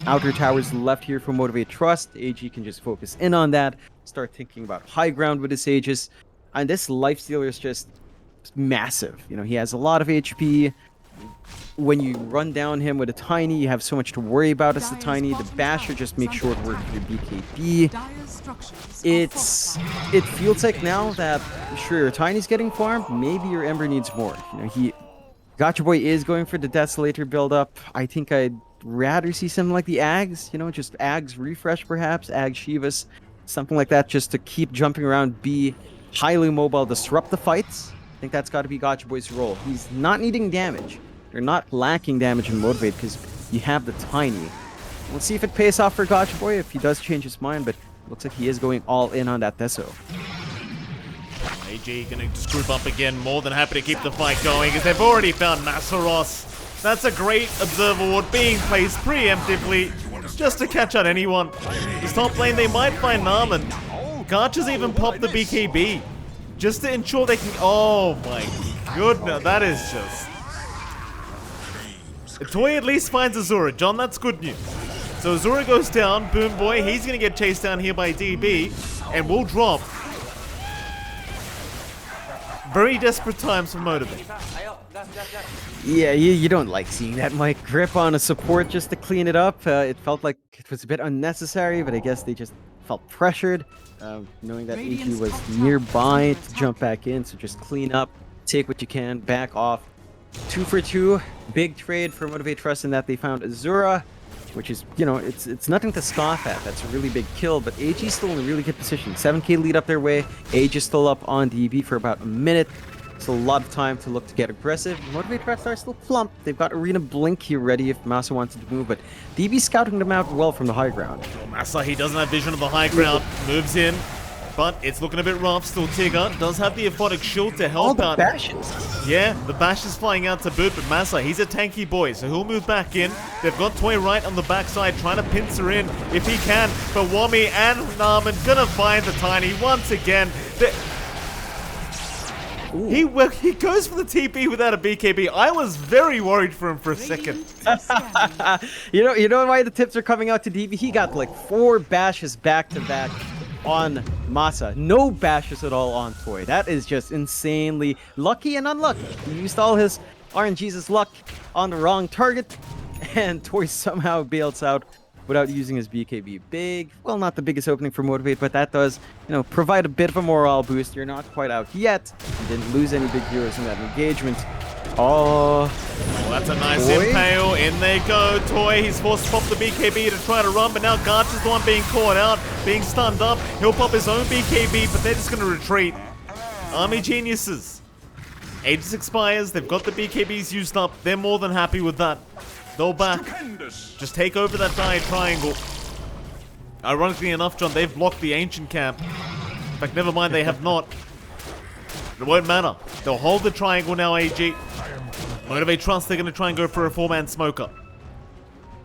outer towers left here for Motivate.Trust. AG can just focus in on that. Start thinking about high ground with his Aegis. And this Lifestealer is just massive. You know, he has a lot of HP. When you run down him with a Tiny, you have so much to worry about as the Tiny. The Basher just makes short work of your BKB. It feels like now that, sure, your Tiny's getting farmed, maybe your Ember needs more. You know, Gotcha Boy is going for the Desolator build-up. I think I'd rather see something like the Ags, you know, just Ags refresh perhaps, Ags Shivas, something like that, just to keep jumping around, be highly mobile, disrupt the fights. I think that's got to be Gotcha Boy's role. He's not needing damage. They're not lacking damage in Motivate because you have the Tiny. We'll see if it pays off for Gotcha Boy, if he does change his mind, but looks like he is going all in on that Teso. AG gonna just group up again, more than happy to keep the fight going, because they've already found Masaros. That's a great Observer Ward being placed preemptively, just to catch out anyone. This top lane, they might find Narman. Garchers even popped the BKB, just to ensure they can... Oh my goodness, that is just... Toy at least finds Azura. John, that's good news. So Azura goes down, Boom Boy, he's gonna get chased down here by DB, and will drop. Very desperate times for Motivate. Yeah, you don't like seeing that Mike grip on a support just to clean it up. It felt like it was a bit unnecessary, but I guess they just felt pressured, knowing that AG was nearby to jump back in. So just clean up, take what you can, back off. 2 for 2, big trade for Motivate.Trust in that they found Azura, which is, you know, it's nothing to scoff at. That's a really big kill, but AG's still in a really good position. 7k lead up their way. AG is still up on DB for about a minute. So a lot of time to look to get aggressive. Motivate.Trust are still plump. They've got Arena Blink here ready if Masa wanted to move, but DB scouting them out well from the high ground. Well, Masa, he doesn't have vision of the high ground. Moves in, but it's looking a bit rough. Still Tigger does have the Aphotic Shield to help out. Bashes. Yeah, the bash is flying out to boot, but Masa, he's a tanky boy, so he'll move back in. They've got Toy right on the backside, trying to pincer in if he can. But Wami and Narman gonna find the Tiny once again. He goes for the TP without a BKB. I was very worried for him for a second. you know why the tips are coming out to DB? He got like 4 bashes back to back on Masa. No bashes at all on Toy. That is just insanely lucky and unlucky. He used all his RNG's luck on the wrong target, and Toy somehow bails out without using his BKB. Big, well, not the biggest opening for Motivate, but that does, you know, provide a bit of a morale boost. You're not quite out yet. You didn't lose any big heroes in that engagement. Oh, that's a nice impale. In they go. Toy, he's forced to pop the BKB to try to run, but now Garch is the one being caught out, being stunned up. He'll pop his own BKB, but they're just going to retreat. Army geniuses. Aegis expires. They've got the BKBs used up. They're more than happy with that. They'll back. Just take over that dire triangle. Ironically enough, John, they've blocked the ancient camp. In fact, never mind, they have not. It won't matter. They'll hold the triangle now, AG. Motivate.Trust, they're going to try and go for a 4-man smoker.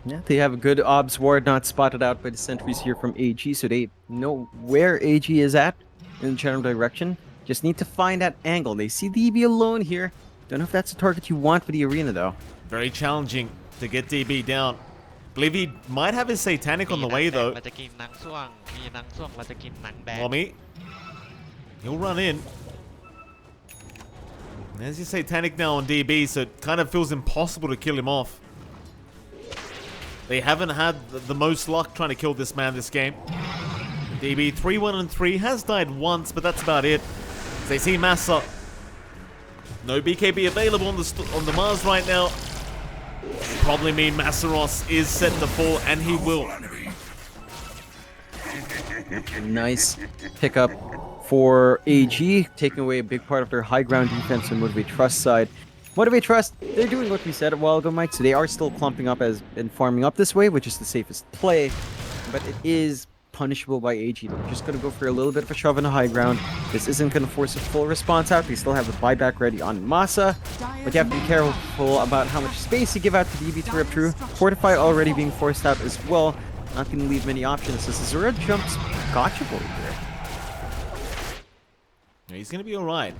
Yeah, they have a good obs ward not spotted out by the sentries here from AG, so they know where AG is at in the general direction. Just need to find that angle. They see DB alone here. Don't know if that's the target you want for the arena, though. Very challenging to get DB down. Believe he might have his Satanic on the way, though. Mommy. He'll run in. There's your Satanic now on DB, so it kind of feels impossible to kill him off. They haven't had the most luck trying to kill this man this game. DB 3-1-3 has died once, but that's about it. They see Massa. No BKB available on the Mars right now. Probably mean Masaros is set to fall, and he will. Nice pickup for AG, taking away a big part of their high ground defense on Motivate.Trust side. Motivate.Trust, they're doing what we said a while ago, Mike, so they are still clumping up and farming up this way, which is the safest play, but it is punishable by AG. They're just going to go for a little bit of a shove in the high ground. This isn't going to force a full response out. They still have the buyback ready on Masa, but you have to be careful about how much space you give out to DB to rip through. Fortify already being forced out as well. Not going to leave many options. This is Azura jumps Gotcha Boy here. Yeah, he's going to be alright.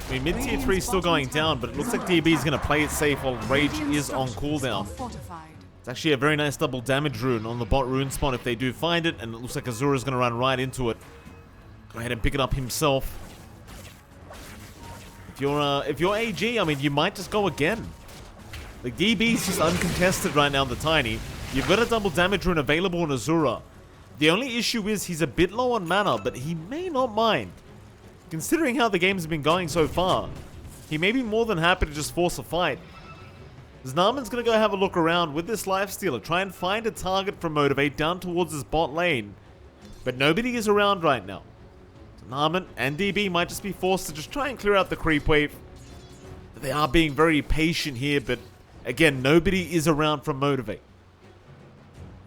I mean, mid-tier 3 is still going down, but it looks like DB is going to play it safe while Rage is on cooldown. It's actually a very nice double damage rune on the bot rune spawn if they do find it, and it looks like Azura is going to run right into it. Go ahead and pick it up himself. If you're AG, I mean, you might just go again. The DB is just uncontested right now on the Tiny. You've got a double damage rune available on Azura. The only issue is he's a bit low on mana, but he may not mind. Considering how the game's been going so far, he may be more than happy to just force a fight. Znarman's going to go have a look around with this Lifestealer, try and find a target from Motivate down towards his bot lane. But nobody is around right now. So Narman and DB might just be forced to just try and clear out the creep wave. They are being very patient here, but again, nobody is around from Motivate.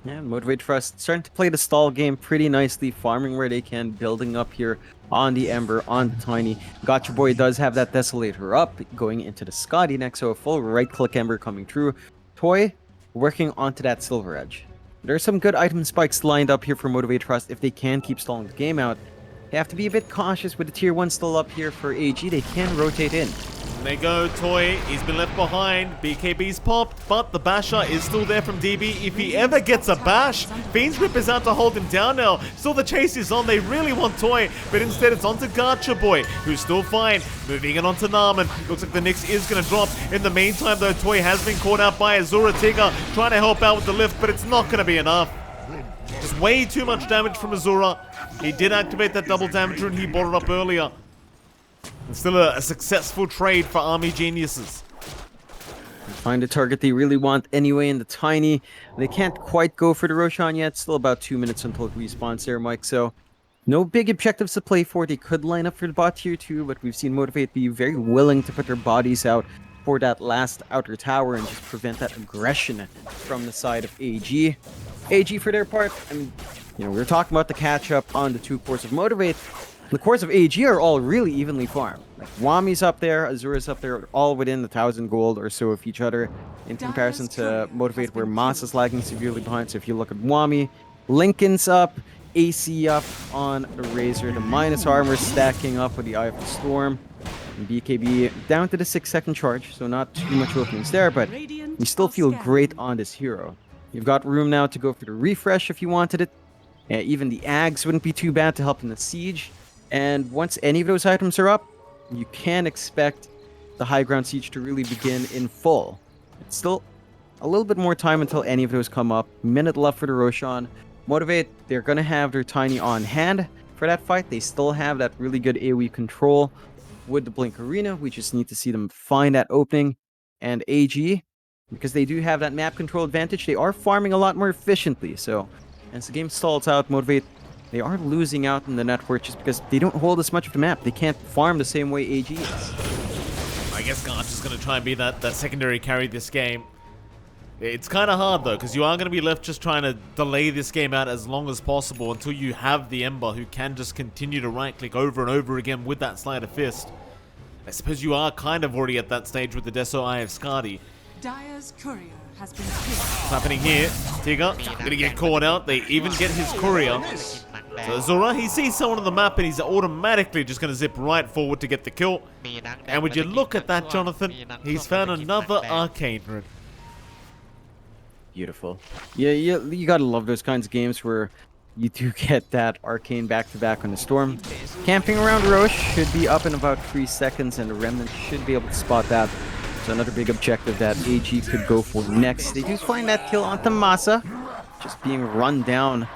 Yeah, Motivate.Trust starting to play the stall game pretty nicely, farming where they can, building up here on the Ember, on the Tiny. Gotcha Boy does have that Desolator up, going into the Scotty next, so a full right-click Ember coming through. Toy working onto that Silver Edge. There's some good item spikes lined up here for Motivate.Trust if they can keep stalling the game out. They have to be a bit cautious with the tier 1 still up here for AG. They can rotate in. There they go, Toy. He's been left behind. BKB's popped, but the basher is still there from DB. If he ever gets a bash, Fiend's Grip is out to hold him down now. Still the chase is on. They really want Toy, but instead it's onto Gotcha Boy, who's still fine. Moving it onto Narman. Looks like the Nyx is going to drop. In the meantime, though, Toy has been caught out by Azura Tigger, trying to help out with the lift, but it's not going to be enough. Just way too much damage from Azura. He did activate that double damager and he brought it up earlier. And still a successful trade for Army Geniuses. Find a target they really want anyway in the Tiny. They can't quite go for the Roshan yet. Still about 2 minutes until it respawns there, Mike. So no big objectives to play for. They could line up for the bot tier 2, but we've seen Motivate be very willing to put their bodies out for that last outer tower and just prevent that aggression from the side of AG. AG for their part, I mean, we were talking about the catch-up on the 2 cores of Motivate. The cores of AG are all really evenly farmed. Like, Wami's up there, Azura's up there, all within the 1,000 gold or so of each other, in comparison to Motivate, where Moss is lagging severely behind. So if you look at Wami, Lincoln's up, AC up on the Razor, the minus armor stacking up with the Eye of the Storm, and BKB down to the 6-second charge, so not too much openings there, but you still feel great on this hero. You've got room now to go for the refresh if you wanted it. Even the Ags wouldn't be too bad to help in the siege. And once any of those items are up, you can expect the high ground siege to really begin in full. It's still a little bit more time until any of those come up. Minute left for the Roshan. Motivate, they're going to have their Tiny on hand for that fight. They still have that really good AoE control with the Blink Arena. We just need to see them find that opening. And AG, because they do have that map control advantage, they are farming a lot more efficiently. So as the game stalls out, Motivate, they are losing out in the network just because they don't hold as much of the map. They can't farm the same way AG is. I guess Gotch is going to try and be that secondary carry this game. It's kind of hard though, because you are going to be left just trying to delay this game out as long as possible until you have the Ember who can just continue to right-click over and over again with that Sleight of Fist. I suppose you are kind of already at that stage with the Deso Eye of Skadi. Dire's courier has been killed. What's happening here? Tigger gonna get caught out. They even get his courier. So Zora, he sees someone on the map and he's automatically just gonna zip right forward to get the kill. And would you look at that, Jonathan? He's found another Arcane Rune. Beautiful. Yeah, you gotta love those kinds of games where you do get that Arcane back-to-back on the Storm. Camping around Roche should be up in about 3 seconds, and the Remnant should be able to spot that. So another big objective that AG could go for next. They do find that kill on Masa, just being run down.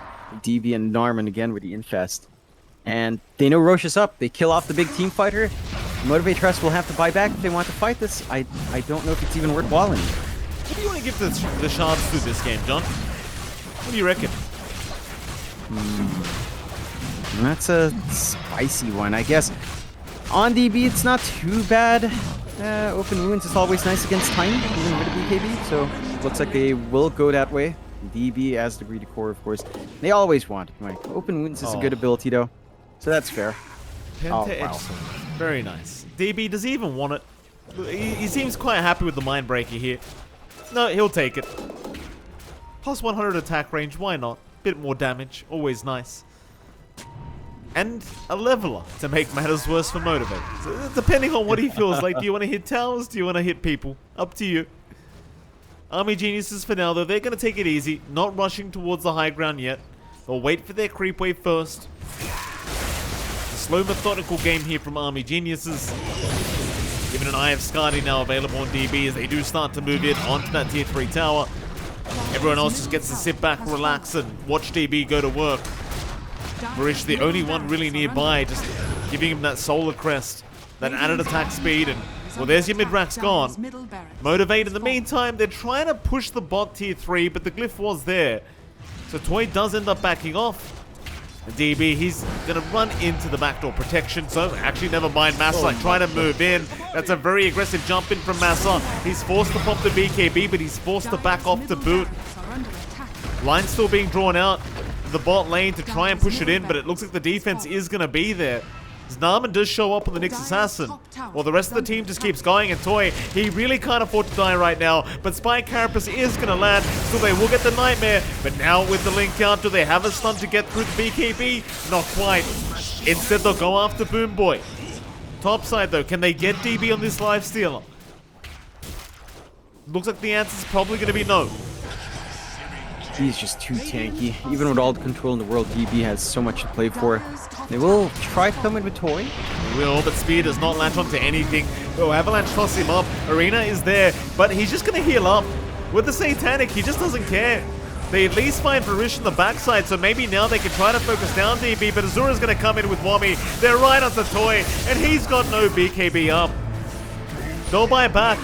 DB and Narman again with the infest. And they know Roche is up. They kill off the big team fighter. Motivate.Trust will have to buy back if they want to fight this. I don't know if it's even worthwhile anymore. What do you want to give the Shards through this game, John? What do you reckon? That's a spicy one, I guess. On DB, it's not too bad. Open wounds is always nice against Tiny, even with a BKB, so looks like they will go that way. DB as the greedy core, of course. They always want it, Mike. Open wounds is a good ability, though, so that's fair. Wow. Very nice. DB, does he even want it? He seems quite happy with the Mindbreaker here. No, he'll take it. Plus 100 attack range, why not? Bit more damage, always nice. And a leveler to make matters worse for Motivate. So, depending on what he feels like. Do you want to hit towers? Do you want to hit people? Up to you. Army Geniuses for now, though, they're going to take it easy. Not rushing towards the high ground yet. They'll wait for their creep wave first. A slow, methodical game here from Army Geniuses. Even an Eye of Skadi now available on DB as they do start to move in onto that tier 3 tower. Everyone else just gets to sit back, relax, and watch DB go to work. Marish, the only one really nearby, just giving him that solar crest, that added attack speed, and well, there's your mid-rack's gone. Motivate, in the meantime, they're trying to push the bot tier 3, but the glyph was there. So Toy does end up backing off. DB, he's going to run into the backdoor protection, so actually never mind. Massa trying to move in. That's a very aggressive jump in from Massa. He's forced to pop the BKB, but he's forced to back off to boot. Line still being drawn out the bot lane to try and push it in, but it looks like the defense is going to be there. Narman does show up on the Nyx Assassin, while the rest of the team just keeps going, and Toy, he really can't afford to die right now, but Spy Carapace is going to land, so they will get the Nightmare, but now with the link out, do they have a stun to get through the BKB? Not quite. Instead, they'll go after Boom Boy. Top side though, can they get DB on this lifestealer? Looks like the answer is probably going to be no. He's just too tanky. Even with all the control in the world, DB has so much to play for. They will try to come in with Toy. They will, but Spear does not latch onto anything. Oh, Avalanche toss him up. Arena is there, but he's just going to heal up. With the Satanic, he just doesn't care. They at least find Varish on the backside, so maybe now they can try to focus down DB, but Azura's going to come in with Wami. They're right onto Toy, and he's got no BKB up. They'll buy back.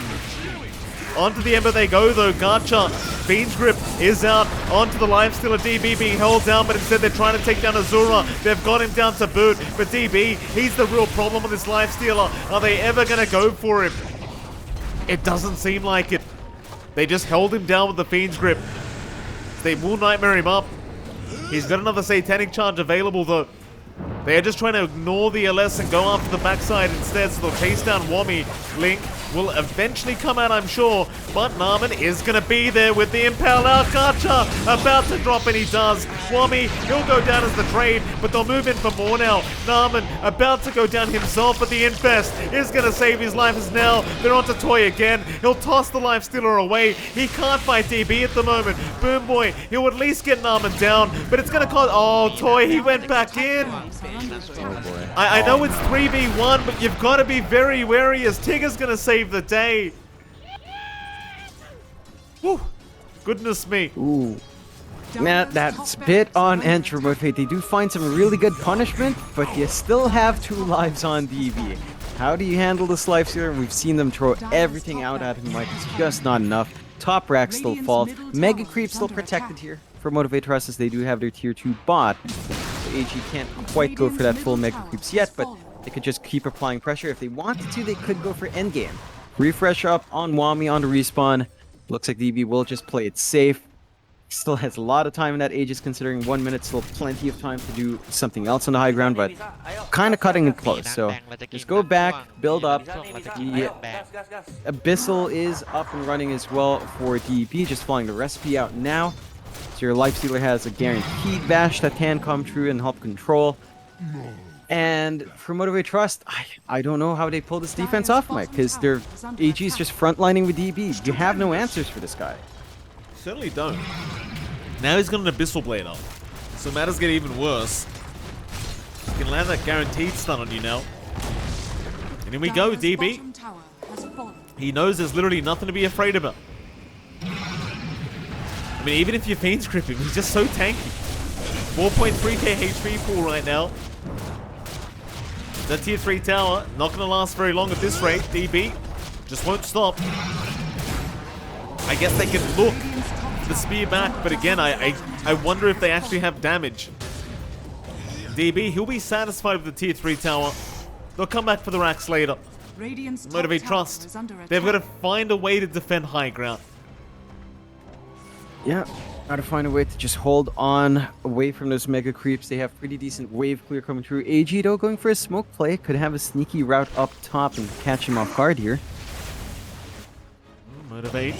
Onto the Ember they go though. Gacha, Fiend's Grip is out. Onto the lifestealer. DB being held down, but instead they're trying to take down Azura. They've got him down to boot, but DB, he's the real problem on this lifestealer. Are they ever going to go for him? It doesn't seem like it. They just held him down with the Fiend's Grip. They will Nightmare him up. He's got another Satanic Charge available though. They are just trying to ignore the LS and go after the backside instead, so they'll chase down Wami. Link will eventually come out, I'm sure, but Narman is going to be there with the Impale out. Gacha about to drop, and he does. Wami, he'll go down as the trade, but they'll move in for more now. Narman about to go down himself, but the Infest is going to save his life as now they're onto Toy again. He'll toss the Lifestealer away. He can't fight DB at the moment. Boom Boy, he'll at least get Narman down, but it's going to cost... Oh, Toy, he went back in. Oh boy. I know it's 3v1, but you've got to be very wary as Tigger's going to save the day. Whew. Goodness me. Ooh. Now, that's bit on edge for Motivate. They do find some really good punishment, but you still have 2 lives on DB. How do you handle this lifestealer? We've seen them throw everything out at him like it's just not enough. Top rack still falls. Mega Creep still protected here for Motivate.Trust as they do have their tier 2 bot. AG can't quite go for that full Mega Creeps yet, but they could just keep applying pressure. If they wanted to, they could go for endgame. Refresh up on Wami on the respawn. Looks like DB will just play it safe. Still has a lot of time in that Aegis, considering 1 minute, still plenty of time to do something else on the high ground, but kind of cutting it close. So just go back, build up. The Abyssal is up and running as well for DB, just following the recipe out now. So your Lifestealer has a guaranteed bash that can come true and help control. And for Motivate.Trust, I don't know how they pull this defense off, Mike, because their AG is just frontlining with DB. You have no answers for this guy. Certainly don't. Now he's got an Abyssal Blade up, so matters get even worse. He can land that guaranteed stun on you now. And here we go, DB. He knows there's literally nothing to be afraid about. I mean, even if you're Fiend's Gripping, he's just so tanky. 4.3k HP pool right now. That tier 3 tower, not going to last very long at this rate. DB just won't stop. I guess they can look the spear back, but again, I wonder if they actually have damage. DB, he'll be satisfied with the tier 3 tower. They'll come back for the racks later. Motivate.Trust. They've got to find a way to defend high ground. Yeah, gotta find a way to just hold on away from those Mega Creeps. They have pretty decent wave clear coming through. AG, though, going for a smoke play. Could have a sneaky route up top and catch him off guard here. Motivate.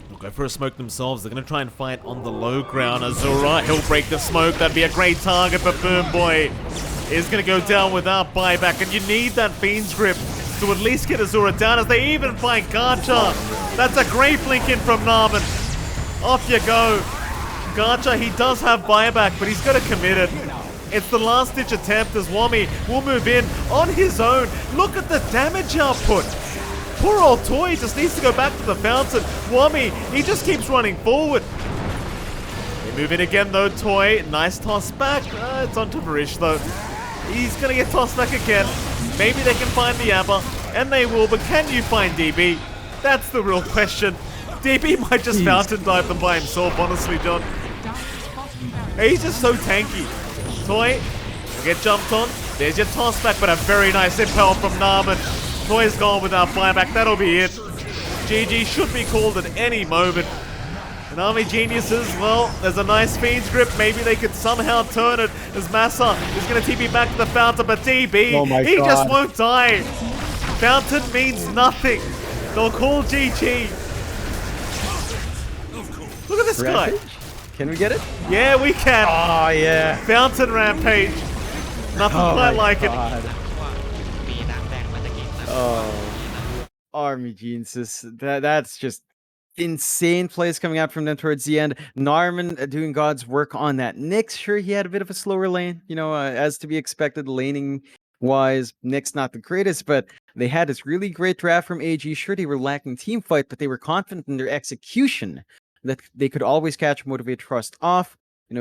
They'll go for a smoke themselves. They're going to try and fight on the low ground. Azura, he'll break the smoke. That'd be a great target, but Boom Boy is going to go down without buyback. And you need that Fiend's Grip to at least get Azura down as they even find Gacha. That's a great blink in from Narman. Off you go. Gacha, he does have buyback, but he's got to commit it. It's the last ditch attempt as Wami will move in on his own. Look at the damage output. Poor old Toy just needs to go back to the fountain. Wami, he just keeps running forward. They move in again though, Toy. Nice toss back. It's onto Varish though. He's going to get tossed back again. Maybe they can find the Abba, and they will, but can you find DB? That's the real question. DP might just Jeez. fountain dive them by himself, honestly, John. Dire's bottom barracks He's just so tanky. Toy, get jumped on. There's your toss back, but a very nice impel from Narman. Toy's gone without flyback. That'll be it. GG should be called at any moment. And Army Geniuses, well, there's a nice Fiend's Grip. Maybe they could somehow turn it as Massa is going to TP back to the Fountain, but DB, Oh my he God. just won't die. Fountain means nothing. They'll call GG. Look at this guy. Rampage? Can we get it? Yeah, we can. Oh, yeah. Fountain Rampage. Nothing Oh quite my like it. God. ว่ามีน้ำแดงมาตะกี้ Oh, Army Geniuses. That's just insane plays coming out from them towards the end. Narman doing God's work on that. Nyx, sure, he had a bit of a slower lane, as to be expected, laning wise. Nyx not the greatest, but they had this really great draft from AG. Sure, they were lacking team fight, but they were confident in their execution that they could always catch Motivate.Trust off,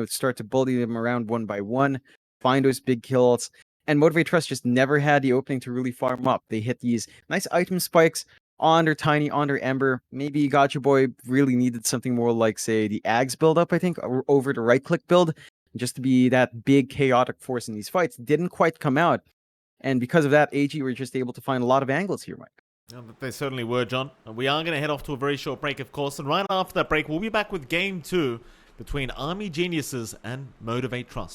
start to bully them around one by one, find those big kills. And Motivate.Trust just never had the opening to really farm up. They hit these nice item spikes on their Tiny, on their Ember. Maybe Gotcha Boy really needed something more like, say, the Ags build up, I think, over the right-click build, just to be that big chaotic force in these fights. Didn't quite come out. And because of that, AG were just able to find a lot of angles here, Mike. Yeah, they certainly were, John. And we are going to head off to a very short break, of course. And right after that break, we'll be back with Game 2 between Army Geniuses and Motivate.Trust.